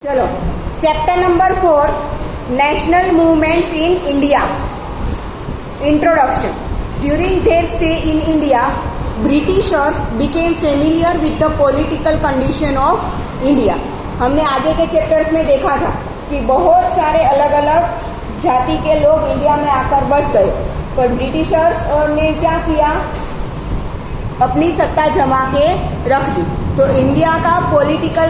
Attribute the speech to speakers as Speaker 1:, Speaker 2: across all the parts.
Speaker 1: चलो chapter number 4 national movements in India introduction during their stay in India Britishers became familiar with the political condition of India. हमने आगे के chapters में देखा था कि बहुत सारे अलग अलग जाति के लोग इंडिया में आकर बस गए, पर ब्रिटिशर्स ने क्या किया, अपनी सत्ता जमा के रख दी। तो इंडिया का पॉलिटिकल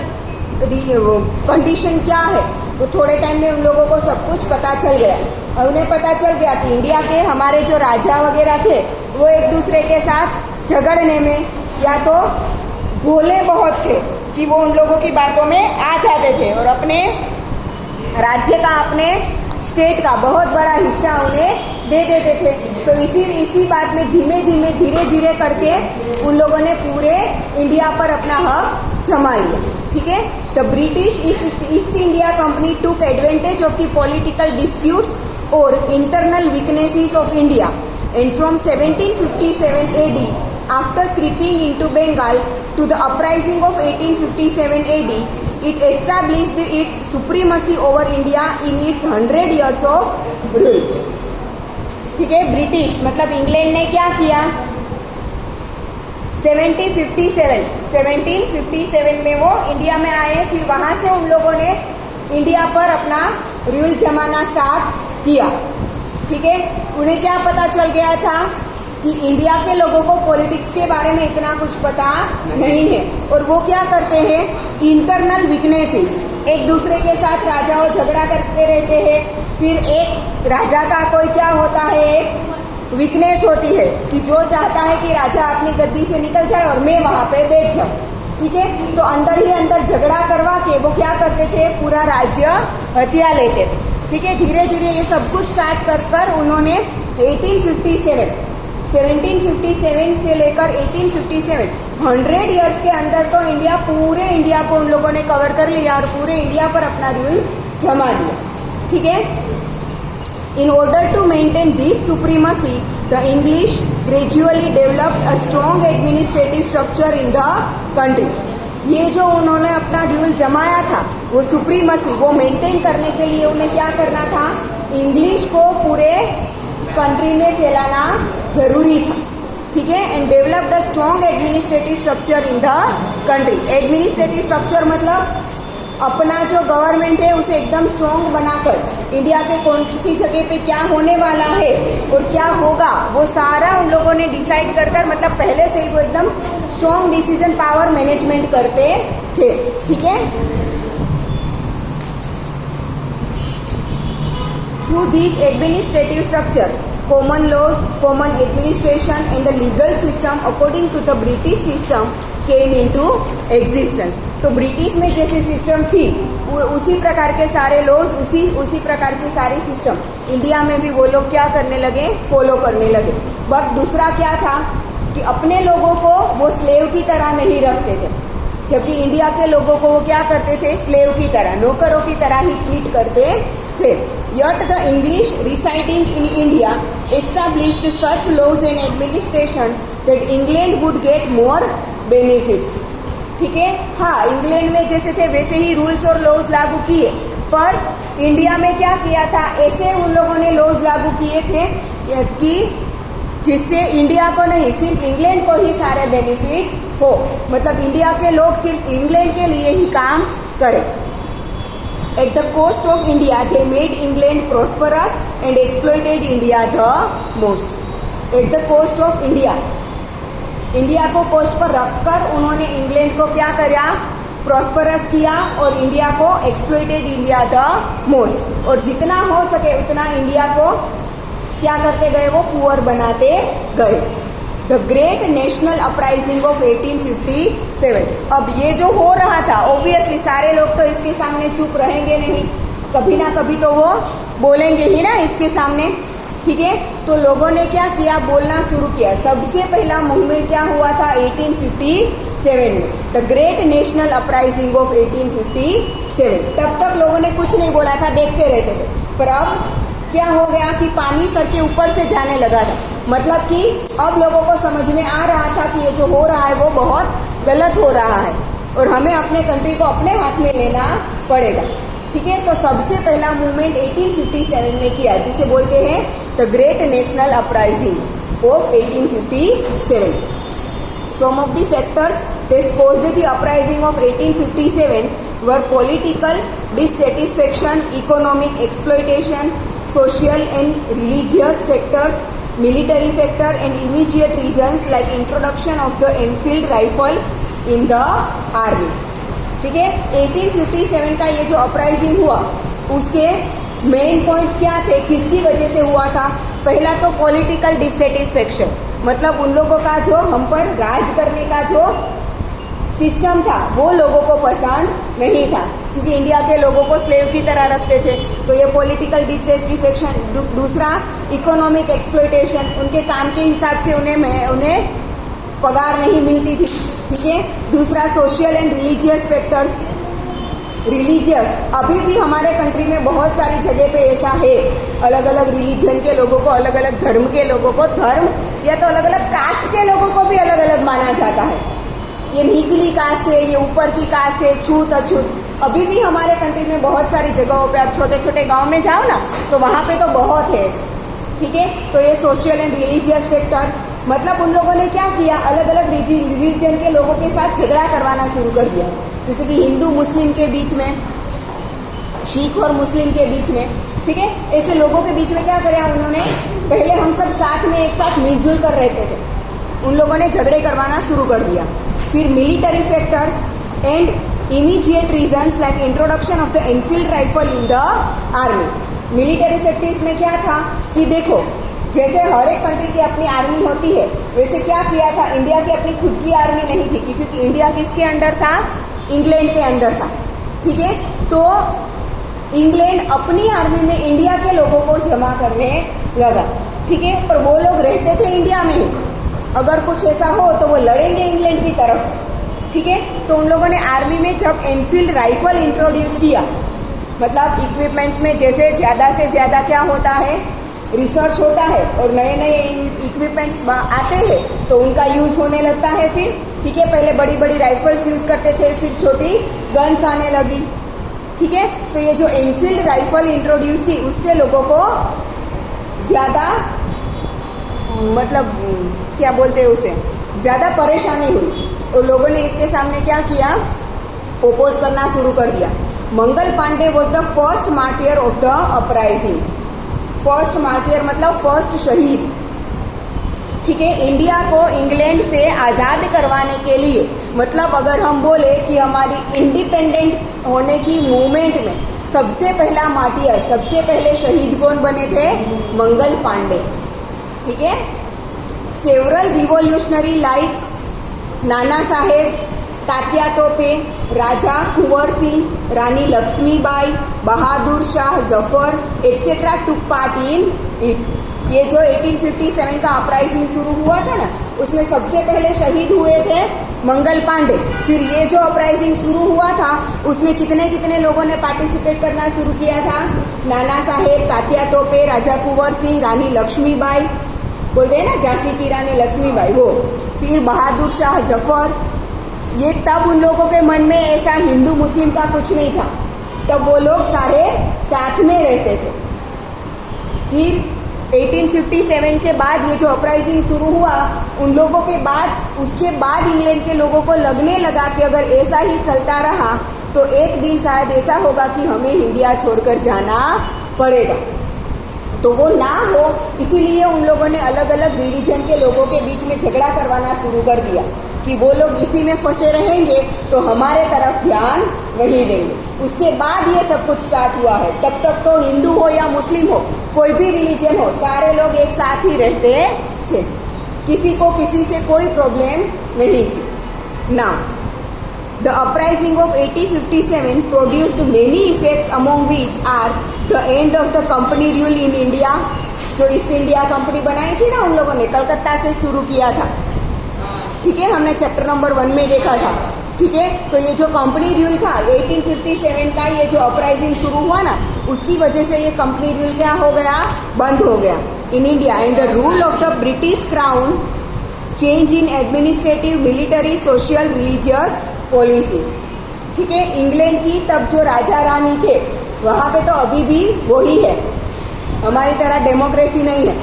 Speaker 1: कंडीशन क्या है वो थोड़े टाइम में उन लोगों को सब कुछ पता चल गया और उन्हें पता चल गया कि इंडिया के हमारे जो राजा वगैरह थे वो एक दूसरे के साथ झगड़ने में या तो भोले बहुत थे कि वो उन लोगों की बातों में आ जाते थे और अपने राज्य का, अपने स्टेट का बहुत बड़ा हिस्सा उन्हें दे देते थे। तो इसी बात में धीरे धीरे करके उन लोगों ने पूरे इंडिया पर अपना हक जमा लिया। ठीक है, the British East India Company took advantage of the political disputes और internal weaknesses of India and from 1757 AD after creeping into Bengal to the uprising of 1857 AD it established its supremacy over India in its 100 years of rule। ठीक है, British मतलब England ने क्या किया, 1757 में वो India में आए, फिर वहां से उन लोगों ने इंडिया पर अपना रूल जमाना स्टार्ट किया। ठीक है, उन्हें क्या पता चल गया था कि इंडिया के लोगों को पॉलिटिक्स के बारे में इतना कुछ पता नहीं है और वो क्या करते हैं, इंटरनल वीकनेसेस, एक दूसरे के साथ राजाओं झगड़ा करते रहते हैं। फिर एक राजा का कोई क्या होता है, एक वीकनेस होती है कि जो चाहता है कि राजा अपनी गद्दी से निकल जाए और मैं वहां पे बैठ जाऊं। ठीक है, तो अंदर ही अंदर झगड़ा करवा के वो क्या करते थे, पूरा राज्य हथिया लेते थे। ठीक है, धीरे धीरे ये सब कुछ स्टार्ट कर उन्होंने 1757 से लेकर 1857 100 इयर्स के अंदर तो पूरे इंडिया को उन लोगों ने कवर कर लिया और पूरे इंडिया पर अपना रूल जमा दिया। ठीक है, in order to maintain this supremacy the English gradually developed a strong administrative structure in the country। ये जो उन्होंने अपना रूल जमाया था वो सुप्रीमसी वो मेंटेन करने के लिए उन्हें क्या करना था, इंग्लिश को पूरे कंट्री में फैलाना जरूरी था। ठीक है, and developed a strong administrative structure in the country. Administrative structure मतलब अपना जो गवर्नमेंट है उसे एकदम स्ट्रॉन्ग बनाकर इंडिया के कौन सी जगह पे क्या होने वाला है और क्या होगा वो सारा उन लोगों ने डिसाइड कर मतलब पहले से ही वो एकदम स्ट्रॉन्ग डिसीजन पावर मैनेजमेंट करते थे। ठीक है, through this administrative structure common laws, common administration and the legal system according to the British system came into existence। तो ब्रिटिश में जैसी सिस्टम थी उसी प्रकार के सारे लॉज, उसी प्रकार की सारी सिस्टम इंडिया में भी वो लोग क्या करने लगे, फॉलो करने लगे। बट दूसरा क्या था कि अपने लोगों को वो स्लेव की तरह नहीं रखते थे, जबकि इंडिया के लोगों को वो क्या करते थे, स्लेव की तरह, नौकरों की तरह ही ट्रीट करते थे। Yet the English residing in India established such laws and administration that England would get more benefits। ठीक है, हाँ, इंग्लैंड में जैसे थे वैसे ही रूल्स और लॉज लागू किए, पर इंडिया में क्या किया था, ऐसे उन लोगों ने लॉज लागू किए थे कि जिससे इंडिया को नहीं सिर्फ इंग्लैंड को ही सारे बेनिफिट्स हो, मतलब इंडिया के लोग सिर्फ इंग्लैंड के लिए ही काम करें। At the cost of India, they made England prosperous and exploited India the most। At the cost of India, India को कोस्ट पर रखकर उन्होंने इंग्लैंड को क्या किया, प्रॉस्परस किया और इंडिया को एक्सप्लॉइटेड इंडिया द मोस्ट। और जितना हो सके उतना इंडिया को क्या करते गए, वो पुअर बनाते गए। The great national uprising of 1857। अब ये जो हो रहा था ऑब्वियसली सारे लोग तो इसके सामने चुप रहेंगे नहीं, कभी ना कभी तो वो बोलेंगे ही ना इसके सामने। ठीक है, तो लोगों ने क्या किया, बोलना शुरू किया। सबसे पहला मूवमेंट क्या हुआ था 1857 में, the great national uprising of 1857। तब तक लोगों ने कुछ नहीं बोला था, देखते रहते थे, पर अब क्या हो गया कि पानी सर के ऊपर से जाने लगा था। मतलब कि अब लोगों को समझ में आ रहा था कि ये जो हो रहा है वो बहुत गलत हो रहा है और हमें अपने कंट्री को अपने हाथ में लेना पड़ेगा। ठीक है, तो सबसे पहला मूवमेंट 1857 में किया जिसे बोलते हैं the great national uprising of 1857। Some of the factors that caused the uprising of 1857 were political dissatisfaction, economic exploitation, social and religious factors, military factor and immediate reasons like introduction of the Enfield rifle in the army। ठीक है, 1857 का ये जो uprising हुआ उसके main points क्या थे, किसकी वजह से हुआ था? पहला तो पॉलिटिकल डिससेटिस्फेक्शन, मतलब उन लोगों का जो हम पर राज करने का जो सिस्टम था वो लोगों को पसंद नहीं था, क्योंकि इंडिया के लोगों को स्लेव की तरह रखते थे, तो ये पॉलिटिकल डिससेटिस्फेक्शन। दूसरा इकोनॉमिक एक्सप्लॉयटेशन, उनके काम के हिसाब से उन्हें पगार नहीं मिलती थी। ठीक है, दूसरा social and religious factors. Religious, अभी भी हमारे कंट्री में बहुत सारी जगह पे ऐसा है, अलग अलग रिलीजन के लोगों को, अलग अलग धर्म के लोगों को, धर्म या तो अलग अलग कास्ट के लोगों को भी अलग अलग माना जाता है। ये निचली कास्ट है, ये ऊपर की कास्ट है, छूत अछूत, अभी भी हमारे कंट्री में बहुत सारी जगहों पे, आप छोटे छोटे गांव में जाओ ना तो वहां पे तो बहुत है। ठीक है, तो ये सोशल एंड रिलीजियस फैक्टर, मतलब उन लोगों ने क्या किया, अलग अलग रिलीजन के लोगों के साथ झगड़ा करवाना शुरू कर दिया, जैसे कि हिंदू मुस्लिम के बीच में, सिख और मुस्लिम के बीच में। ठीक है, ऐसे लोगों के बीच में क्या किया उन्होंने, पहले हम सब साथ में एक साथ मिलजुल कर रहते थे, उन लोगों ने झगड़े करवाना शुरू कर दिया। फिर military factor and immediate reasons like introduction of the Enfield rifle in the army. Military factors में क्या था कि देखो, जैसे हर एक कंट्री की अपनी आर्मी होती है, वैसे क्या किया था, इंडिया की अपनी खुद की आर्मी नहीं थी, क्योंकि इंडिया किसके अंडर था, इंग्लैंड के अंडर था। ठीक है, तो इंग्लैंड अपनी आर्मी में इंडिया के लोगों को जमा करने लगा। ठीक है, पर वो लोग रहते थे इंडिया में ही, अगर कुछ ऐसा हो तो वो लड़ेंगे इंग्लैंड की तरफ से। ठीक है, तो उन लोगों ने आर्मी में जब एनफील्ड राइफल इंट्रोड्यूस किया, मतलब इक्विपमेंट्स में जैसे ज्यादा से ज्यादा क्या होता है, रिसर्च होता है और नए नए इक्विपमेंट्स आते हैं तो उनका यूज होने लगता है फिर। ठीक है, पहले बड़ी बड़ी राइफल्स यूज करते थे, फिर छोटी गन्स आने लगी। ठीक है, तो ये जो एनफील्ड राइफल इंट्रोड्यूस की उससे लोगों को ज्यादा, मतलब क्या बोलते हैं उसे, ज्यादा परेशानी हुई और लोगों ने इसके सामने क्या किया, ओपोज करना शुरू कर दिया। Mangal Pandey was the first martyr of the uprising. First martyr मतलब फर्स्ट शहीद। ठीक है, इंडिया को इंग्लैंड से आजाद करवाने के लिए, मतलब अगर हम बोले कि हमारी इंडिपेंडेंट होने की मूवमेंट में सबसे पहला मार्टियर, सबसे पहले शहीद कौन बने थे, मंगल पांडे। ठीक है, several revolutionary like Nana Sahib, Tatya Tope, Raja Kunwar Singh, Rani Lakshmibai, Bahadur Shah Zafar etcetera took part in it. ये जो 1857 का अपराइजिंग शुरू हुआ था ना, उसमें सबसे पहले शहीद हुए थे मंगल पांडे। फिर ये जो अपराइजिंग शुरू हुआ था उसमें कितने कितने लोगों ने पार्टिसिपेट करना शुरू किया था, नाना साहेब, तात्या तोपे, राजा कुंवर सिंह, रानी लक्ष्मीबाई, बोलते हैं ना झांसी की रानी लक्ष्मीबाई, वो, फिर बहादुर शाह जफर। ये तब उन लोगों के मन में ऐसा हिंदू मुस्लिम का कुछ नहीं था, तब वो लोग सारे साथ में रहते थे। फिर 1857 के बाद ये जो अपराइजिंग शुरू हुआ, उन लोगों के बाद, उसके बाद इंग्लैंड के लोगों को लगने लगा कि अगर ऐसा ही चलता रहा तो एक दिन शायद ऐसा होगा कि हमें इंडिया छोड़कर जाना पड़ेगा। तो वो ना हो, इसीलिए उन लोगों ने अलग अलग रिलीजन के लोगों के बीच में झगड़ा करवाना शुरू कर दिया कि वो लोग इसी में फंसे रहेंगे तो हमारे तरफ ध्यान नहीं देंगे। उसके बाद ये सब कुछ स्टार्ट हुआ है। तब तक तो हिंदू हो या मुस्लिम हो, कोई भी रिलीजन हो, सारे लोग एक साथ ही रहते थे, किसी को किसी से कोई प्रॉब्लम नहीं थी ना। The uprising of 1857 produced many effects among which are the end of the company rule in India. जो ईस्ट इंडिया कंपनी बनाई थी ना उन लोगों ने, कलकत्ता से शुरू किया था। ठीक है, हमने चैप्टर नंबर 1 में देखा था। ठीक है, तो ये जो कंपनी रूल था 1857 का, ये जो अपराइजिंग शुरू हुआ ना, उसकी वजह से ये कंपनी रूल क्या हो गया, बंद हो गया in India. And the rule of the British crown change in administrative, military, social, religious policies. ठीक है। इंग्लैंड की तब जो राजा रानी थे वहां पे तो अभी भी वही है, हमारी तरह डेमोक्रेसी नहीं है।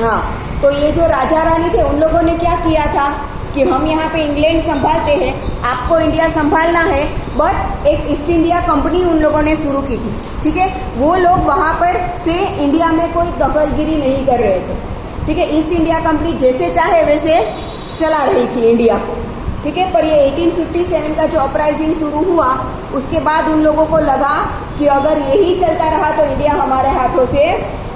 Speaker 1: हाँ, तो ये जो राजा रानी थे उन लोगों ने क्या किया था कि हम यहाँ पे इंग्लैंड संभालते हैं, आपको इंडिया संभालना है, बट एक ईस्ट इंडिया कंपनी उन लोगों ने शुरू की थी। ठीक है, वो लोग वहां पर से इंडिया में कोई दखलगिरी नहीं कर रहे थे। ठीक है, ईस्ट इंडिया कंपनी जैसे चाहे वैसे चला रही थी इंडिया को। ठीक है, पर ये 1857 का जो अपराइजिंग शुरू हुआ उसके बाद उन लोगों को लगा कि अगर यही चलता रहा तो इंडिया हमारे हाथों से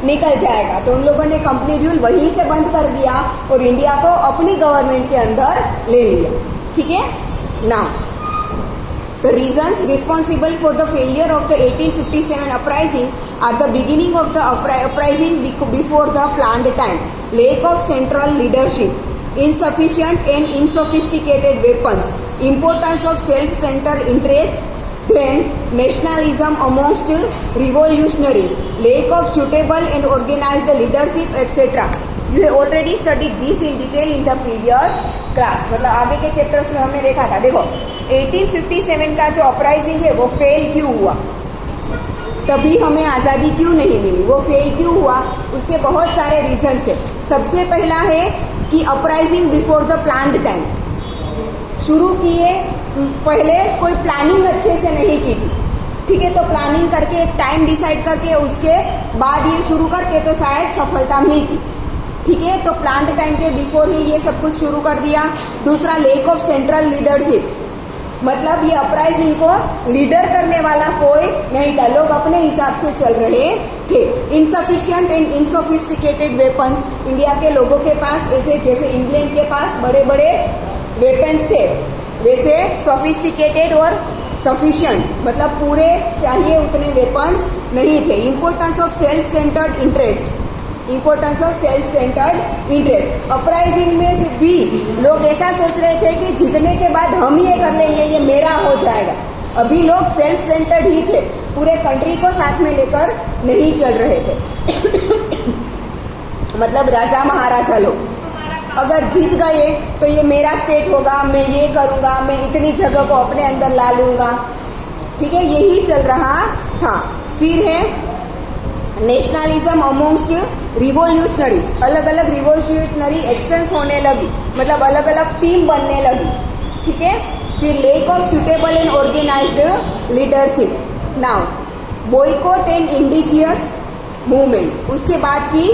Speaker 1: निकल जाएगा, तो उन लोगों ने कंपनी रूल वहीं से बंद कर दिया और इंडिया को अपनी गवर्नमेंट के अंदर ले लिया। ठीक है, now the reasons responsible for the failure of the 1857 uprising are the beginning of the uprising before the planned time, lack of central leadership, insufficient and unsophisticated weapons, importance of self-centered interest, then nationalism amongst revolutionaries, lack of suitable and organized leadership, etc. You have already studied this in detail in the previous class. मतलब आगे के chapters में हमने देखा था। देखो 1857 का जो अपराइजिंग है वो फेल क्यों हुआ, तभी हमें आज़ादी क्यों नहीं मिली, वो फेल क्यों हुआ, उसके बहुत सारे रीजंस है। सबसे पहला है कि uprising before the planned time, शुरू किए पहले कोई प्लानिंग अच्छे से नहीं की थी। ठीक है, तो प्लानिंग करके एक टाइम डिसाइड करके उसके बाद ये शुरू करके तो शायद सफलता मिलती। ठीक है, तो प्लान्ड टाइम के बिफोर ही ये सब कुछ शुरू कर दिया। दूसरा, लेक ऑफ सेंट्रल लीडरशिप, मतलब ये अपराइजिंग को लीडर करने वाला कोई नहीं था, लोग अपने हिसाब से चल रहे थे। इनसफिशिएंट एंड इनसोफिस्टिकेटेड वेपन्स, इंडिया के लोगों के पास ऐसे जैसे इंग्लैंड के पास बड़े बड़े वेपन्स थे वैसे सोफिस्टिकेटेड और सफिशिएंट मतलब पूरे चाहिए उतने वेपन्स नहीं थे। Importance of self centred interest, importance of self centred interest, uprising में भी लोग ऐसा सोच रहे थे कि जीतने के बाद हम ये कर लेंगे, ये मेरा हो जाएगा। अभी लोग सेल्फ सेंटर्ड ही थे, पूरे कंट्री को साथ में लेकर नहीं चल रहे थे। मतलब राजा महाराजा लोग अगर जीत गए तो ये मेरा स्टेट होगा, मैं ये करूंगा, मैं इतनी जगह को अपने अंदर ला लूंगा। ठीक है, यही चल रहा था। फिर है नेशनलिज्म अमोंगस्ट रिवोल्यूशनरीज, अलग अलग रिवोल्यूशनरी एक्शंस होने लगी, मतलब अलग अलग टीम बनने लगी। ठीक है, फिर lack of suitable and organised leadership. Now boycott and indigenous movement, उसके बाद की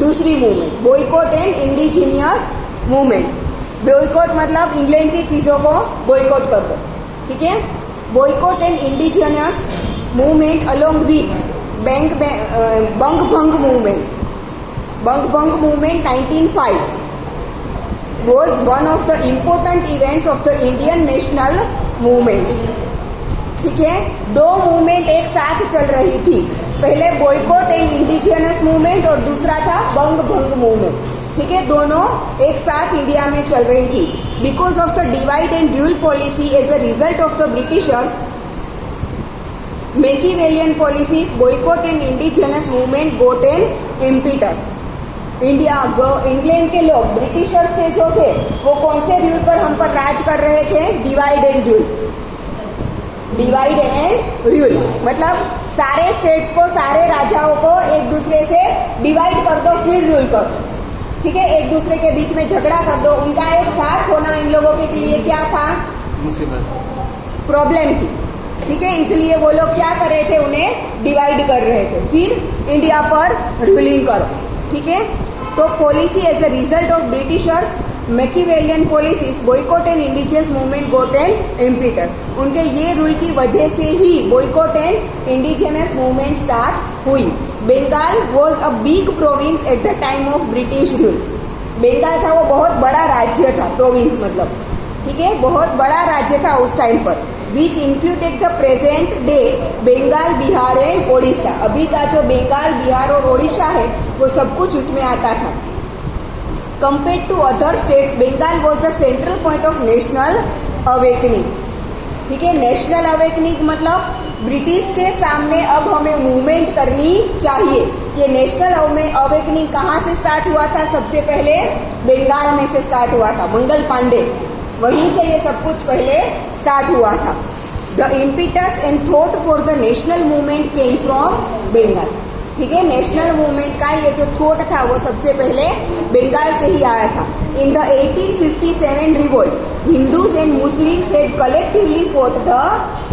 Speaker 1: दूसरी movement boycott and indigenous movement. Boycott मतलब इंग्लैंड की चीजों को बॉयकॉट कर दो। ठीक है, boycott and indigenous movement along with Bang Bhang movement. Bang Bhang movement 1905 was one of the important events of the Indian national movement। ठीक है, दो मूवमेंट एक साथ चल रही थी, पहले बॉयकॉट एंड इंडिजियस मूवमेंट और दूसरा था बंग भंग मूवमेंट। ठीक है, दोनों एक साथ इंडिया में चल रही थी। Because of the divide and rule policy as a result of the Britishers Machiavellian policies, boycott and indigenous movement got an impetus. England के लोग ब्रिटिशर्स थे जो थे वो कौन से रूल पर हम पर राज कर रहे थे, divide and rule. Divide and rule मतलब सारे स्टेट्स को, सारे राजाओं को एक दूसरे से डिवाइड कर दो फिर रूल करो। ठीक है, एक दूसरे के बीच में झगड़ा कर दो। उनका एक साथ होना इन लोगों के लिए क्या था, प्रॉब्लम थी। ठीक है, इसलिए वो लोग क्या कर रहे थे, उन्हें डिवाइड कर रहे थे, फिर इंडिया पर रूलिंग करो। ठीक है, तो policy as a result of Britishers Machiavellian policies, boycott and indigenous movement got an impetus. उनके ये रूल की वजह से ही boycott and indigenous movement start हुई। Bengal was a big province at the time of British rule. Bengal था वो बहुत बड़ा राज्य था, प्रोविंस मतलब। ठीक है, बहुत बड़ा राज्य था उस टाइम पर। Which included the present day Bengal, Bihar and Odisha. अभी का जो बंगाल, बिहार और ओडिशा है वो सब कुछ उसमें आता था। Compare to other states, Bengal was the central point of national awakening. ठीक है, नेशनल अवेकनिंग मतलब ब्रिटिश के सामने अब हमें मूवमेंट करनी चाहिए। ये नेशनल अवेकनिंग कहाँ से स्टार्ट हुआ था, सबसे पहले बंगाल में से स्टार्ट हुआ था, मंगल पांडे, वहीं से ये सब कुछ पहले स्टार्ट हुआ था। The impetus and thought for the national movement came from Bengal. ठीक है, नेशनल मूवमेंट का ये जो थॉट था वो सबसे पहले बंगाल से ही आया था। In the 1857 revolt Hindus and Muslims had collectively fought the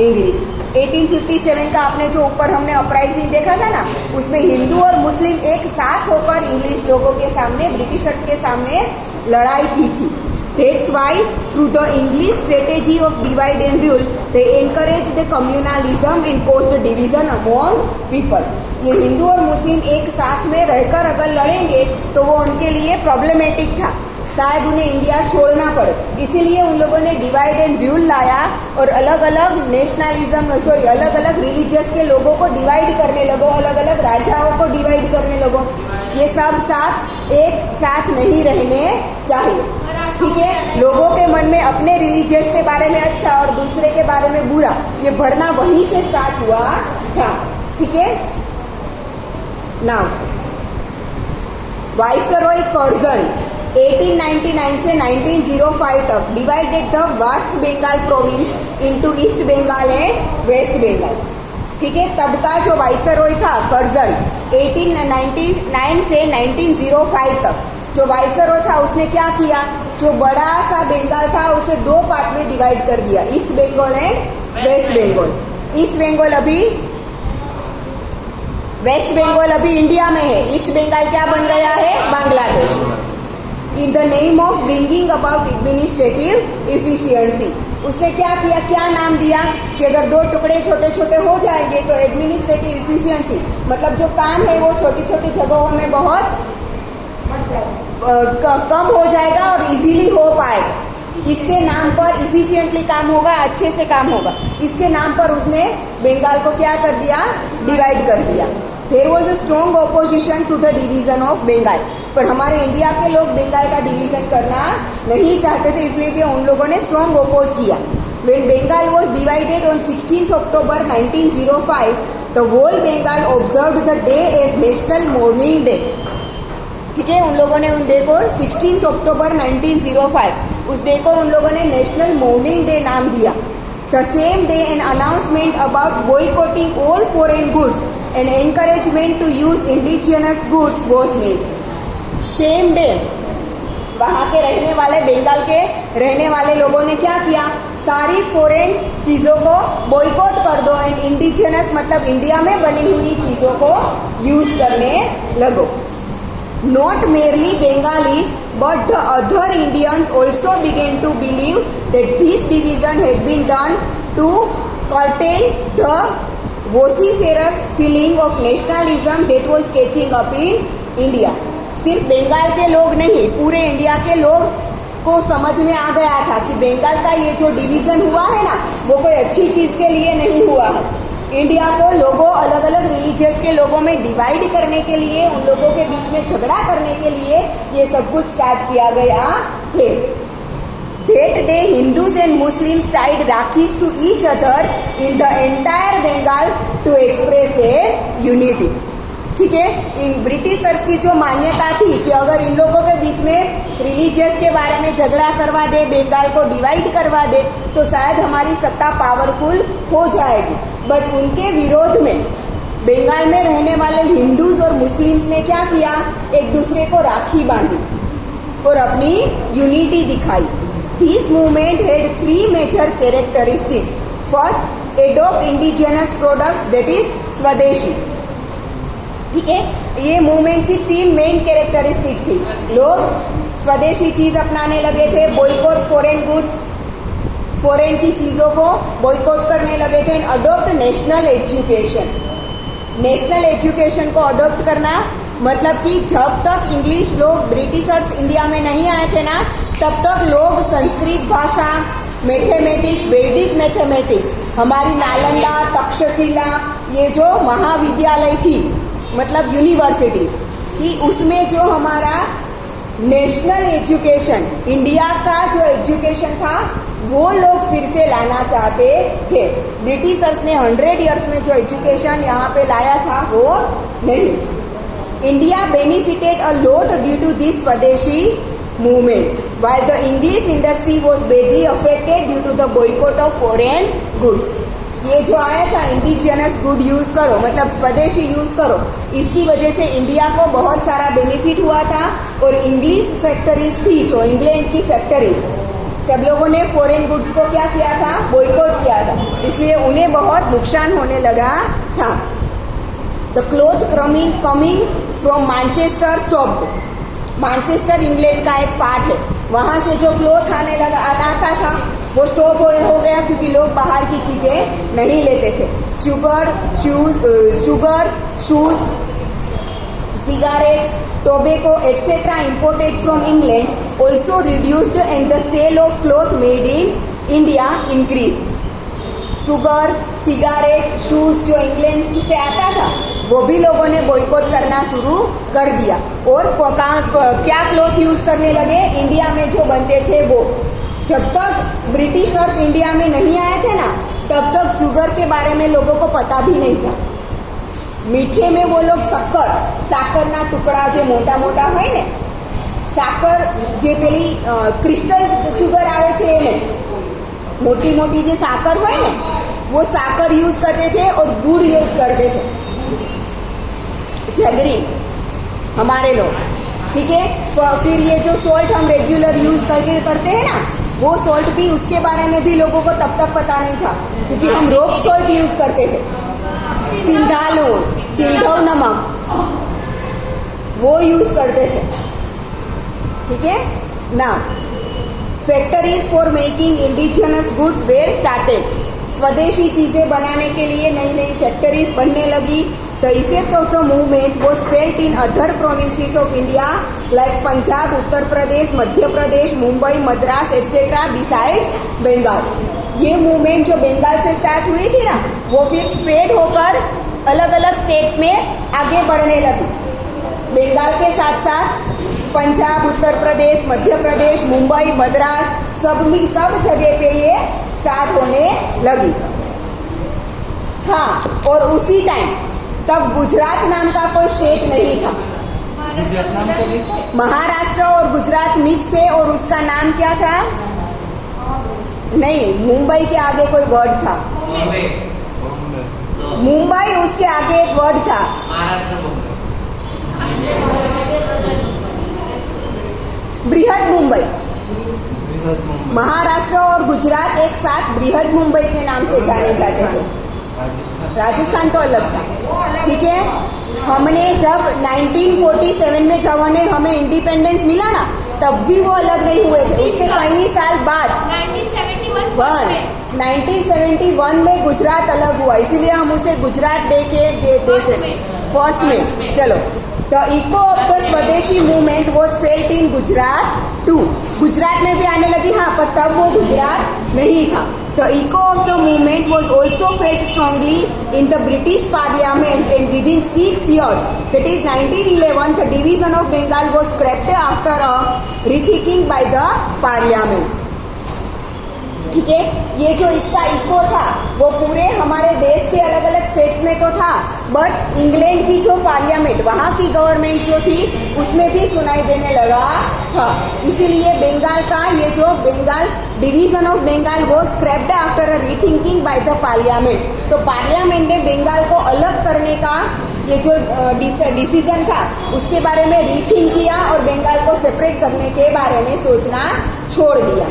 Speaker 1: English. 1857 का आपने जो ऊपर हमने अपराइजिंग देखा था ना, उसमें हिंदू और मुस्लिम एक साथ होकर इंग्लिश लोगों के सामने, ब्रिटिशर्स के सामने लड़ाई की थी। That's why through the English strategy of divide and rule, they encouraged the communalism and caused division among people. ये हिंदू और मुस्लिम एक साथ में रहकर अगर लड़ेंगे तो वो उनके लिए प्रॉब्लमेटिक था, शायद उन्हें इंडिया छोड़ना पड़े, इसीलिए उन लोगों ने डिवाइड एंड रूल लाया और अलग अलग नेशनलिज्म अलग अलग रिलीजियस के लोगों को डिवाइड करने लगो, अलग अलग राजाओं को डिवाइड करने लगो। ये सब साथ एक साथ नहीं रहने चाहिए। ठीक है, लोगों के मन में अपने रिलीजियस के बारे में अच्छा और दूसरे के बारे में बुरा, ये भरना वहीं से स्टार्ट हुआ था। ठीक है, नाउ वाइसरॉय कर्जन 1899 से 1905 तक divided the West Bengal province into East Bengal and West Bengal. ठीक है, तब का जो वाइसरॉय था कर्जन 1899 से 1905 तक जो वाइसरॉय था उसने क्या किया, जो बड़ा सा बंगाल था उसे दो पार्ट में डिवाइड कर दिया, East Bengal and West Bengal. East Bengal अभी, वेस्ट बंगाल अभी इंडिया में है, ईस्ट बंगाल क्या बन गया है, Bangladesh. In the name of bringing about administrative efficiency, उसने क्या किया, क्या नाम दिया कि अगर दो टुकड़े छोटे छोटे हो जाएंगे तो एडमिनिस्ट्रेटिव इफिशियंसी मतलब जो काम है वो छोटी छोटी जगहों में बहुत कम हो जाएगा और इजीली हो पाएगा। इसके नाम पर इफिशिएंटली काम होगा, अच्छे से काम होगा, इसके नाम पर उसने बंगाल को क्या कर दिया, डिवाइड कर दिया। There was a strong opposition to the division of Bengal, पर हमारे इंडिया के लोग बंगाल का डिवीजन करना नहीं चाहते थे, इसलिए कि उन लोगों ने स्ट्रॉन्ग ओपोज किया। When Bengal was divided on 16th October 1905, the whole Bengal observed the day as National Mourning Day. ठीक है, उन लोगों ने उन डे को 16 अक्टूबर 1905 उस डे को उन लोगों ने नेशनल मोर्निंग डे नाम दिया। The same day an announcement about boycotting all foreign goods and encouragement to use indigenous goods was made. Same day वहां के रहने वाले, बंगाल के रहने वाले लोगों ने क्या किया, सारी फॉरेन चीजों को बॉयकॉट कर दो एंड इंडिजियस मतलब इंडिया में बनी हुई चीजों को यूज करने लगो। Not merely Bengalis, but the other Indians also began to believe that this division had been done to curtail the vociferous feeling of nationalism that was catching up in India. सिर्फ बंगाल के लोग नहीं, पूरे India के लोग को समझ में आ गया था कि बंगाल का ये जो डिवीजन हुआ है ना, वो कोई अच्छी चीज के लिए नहीं हुआ है। इंडिया को लोगों, अलग अलग रिलीजियस के लोगों में डिवाइड करने के लिए, उन लोगों के बीच में झगड़ा करने के लिए ये सब कुछ स्टार्ट किया गया है। That day Hindus and Muslims tied rakis to each other in the entire Bengal to express their unity. ठीक है, इन ब्रिटिशर्स की जो मान्यता थी कि अगर इन लोगों के बीच में रिलीजियस के बारे में झगड़ा करवा दे, बंगाल को डिवाइड करवा दे, तो शायद हमारी सत्ता पावरफुल हो जाएगी। बट उनके विरोध में बंगाल में रहने वाले हिंदूज और मुस्लिम्स ने क्या किया, एक दूसरे को राखी बांधी और अपनी यूनिटी दिखाई। This movement had 3 major characteristics. First, adopt indigenous products, that is swadeshi. ठीक है, ये मूवमेंट की 3 मेन कैरेक्टरिस्टिक्स थी। लोग स्वदेशी चीज अपनाने लगे थे, बॉयकॉट फॉरेन गुड्स, फॉरेन की चीजों को बॉयकॉट करने लगे थे। Adopt national education, national education को अडॉप्ट करना मतलब कि जब तक इंग्लिश लोग, ब्रिटिशर्स इंडिया में नहीं आए थे ना, तब तक लोग संस्कृत भाषा, मैथमेटिक्स, वैदिक मैथमेटिक्स, हमारी नालंदा, तक्षशिला, ये जो महाविद्यालय थी मतलब यूनिवर्सिटीज कि उसमें जो हमारा नेशनल एजुकेशन, इंडिया का जो एजुकेशन था वो लोग फिर से लाना चाहते थे। ब्रिटिशर्स ने 100 इयर्स में जो एजुकेशन यहाँ पे लाया था वो नहीं। India benefited a lot due to this swadeshi movement, while the English industry was badly affected due to the boycott of foreign goods. ये जो आया था इंडिजिनस गुड यूज करो, मतलब स्वदेशी यूज करो, इसकी वजह से इंडिया को बहुत सारा बेनिफिट हुआ था। और इंग्लिश फैक्ट्रीज थी जो इंग्लैंड की फैक्ट्रीज, सब लोगों ने फॉरेन गुड्स को क्या किया था, बॉयकॉट किया था, इसलिए उन्हें बहुत नुकसान होने लगा था। The cloth coming from Manchester stopped. Manchester England का एक पार्ट है, वहां से जो क्लॉथ आने लगा आता था वो स्टॉप हो गया क्योंकि लोग बाहर की चीजें नहीं लेते थे। Sugar, shoes, cigarettes, tobacco, etc. imported from England also reduced and the sale of cloth made in India increased. Sugar, cigarette, shoes जो इंग्लैंड से आता था वो भी लोगों ने बॉयकॉट करना शुरू कर दिया। और क्या क्लॉथ यूज करने लगे, इंडिया में जो बनते थे वो। जब तक ब्रिटिशर्स इंडिया में नहीं आए थे ना, तब तक शुगर के बारे में लोगों को पता भी नहीं था। मीठे में वो लोग साकर ना टुकड़ा जो मोटा मोटा है ने, साकर जे पेली क्रिस्टल शुगर आवे छे એને मोटी मोटी जो साकर है ने, वो साकर यूज करते थे और गुड़ यूज करते थे, जगरी हमारे लोग, ठीक है। फिर ये जो सॉल्ट हम रेगुलर यूज करते हैं ना, वो सॉल्ट भी, उसके बारे में भी लोगों को तब तक पता नहीं था क्योंकि हम रॉक सॉल्ट यूज करते थे। सिंधव नमक वो यूज करते थे, ठीक है ना। Factories for making indigenous goods were started. स्वदेशी चीजें बनाने के लिए नई नई फैक्ट्रीज बनने लगी। The effect of the movement was felt in other provinces of India like Punjab, Uttar Pradesh, Madhya Pradesh, Mumbai, Madras etcetera besides Bengal. ये मूवमेंट जो बंगाल से स्टार्ट हुई थी ना, वो फिर स्प्रेड होकर अलग अलग स्टेट्स में आगे बढ़ने लगी। बंगाल के साथ साथ पंजाब, उत्तर प्रदेश, मध्य प्रदेश, मुंबई, मद्रास, सब जगह पे ये स्टार्ट होने लगी। हाँ, और उसी टाइम तब गुजरात नाम का कोई स्टेट नहीं था। महाराष्ट्र और गुजरात मिक्स थे और उसका नाम क्या था, नहीं, मुंबई के आगे कोई वर्ड था, मुंबई उसके आगे एक वर्ड था, बृहद मुंबई। महाराष्ट्र और गुजरात एक साथ बृहद मुंबई के नाम से जाने जाते थे। राजस्थान तो अलग था, ठीक है। हमने जब 1947 में जब हमें इंडिपेंडेंस मिला ना, तब भी वो अलग नहीं हुए थे। उससे कई साल बाद 1971 में गुजरात अलग हुआ, इसीलिए हम उसे गुजरात डे के फर्स्ट में। चलो, the echo of the swadeshi movement was felt in Gujarat too. Gujarat में भी आने लगी, हाँ, पर तब वो गुजरात नहीं था। The echo of the movement was also felt strongly in the British parliament and with in 6 years, that is 1911, the division of Bengal was scrapped after a rethinking by the parliament. ठीक है, ये जो इसका eco था वो पूरे हमारे देश के अलग अलग स्टेट्स में तो था, बट इंग्लैंड की जो पार्लियामेंट, वहां की गवर्नमेंट जो थी, उसमें भी सुनाई देने लगा था। इसीलिए बंगाल का ये जो बंगाल डिवीजन ऑफ बंगाल वो scraped after a rethinking by the parliament. तो पार्लियामेंट ने बंगाल को अलग करने का ये जो डिसीजन था उसके बारे में रीथिंक किया और बंगाल को सेपरेट करने के बारे में सोचना छोड़ दिया।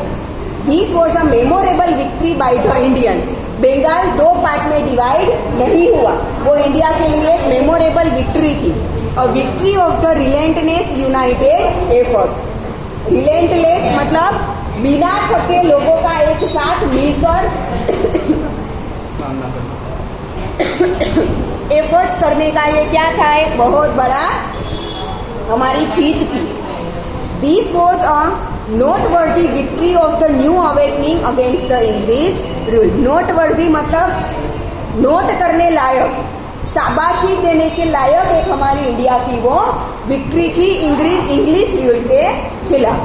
Speaker 1: This was a memorable victory by the Indians. Bengal 2 part में डिवाइड नहीं हुआ, वो इंडिया के लिए एक मेमोरेबल विक्ट्री थी। A victory of the relentless united efforts. Relentless मतलब बिना थके लोगों का एक साथ मिलकर एफर्ट्स करने का ये क्या था, एक बहुत बड़ा हमारी जीत थी। This was a noteworthy victory of the new awakening against the English rule. Noteworthy मतलब नोट करने लायक, शाबाशी देने के लायक एक हमारी इंडिया की वो विक्ट्री थी इंग्लिश रूल के खिलाफ।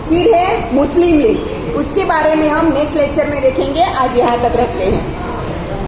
Speaker 1: फिर है मुस्लिम लीग, उसके बारे में हम नेक्स्ट लेक्चर में देखेंगे। आज यहाँ तक रखते हैं।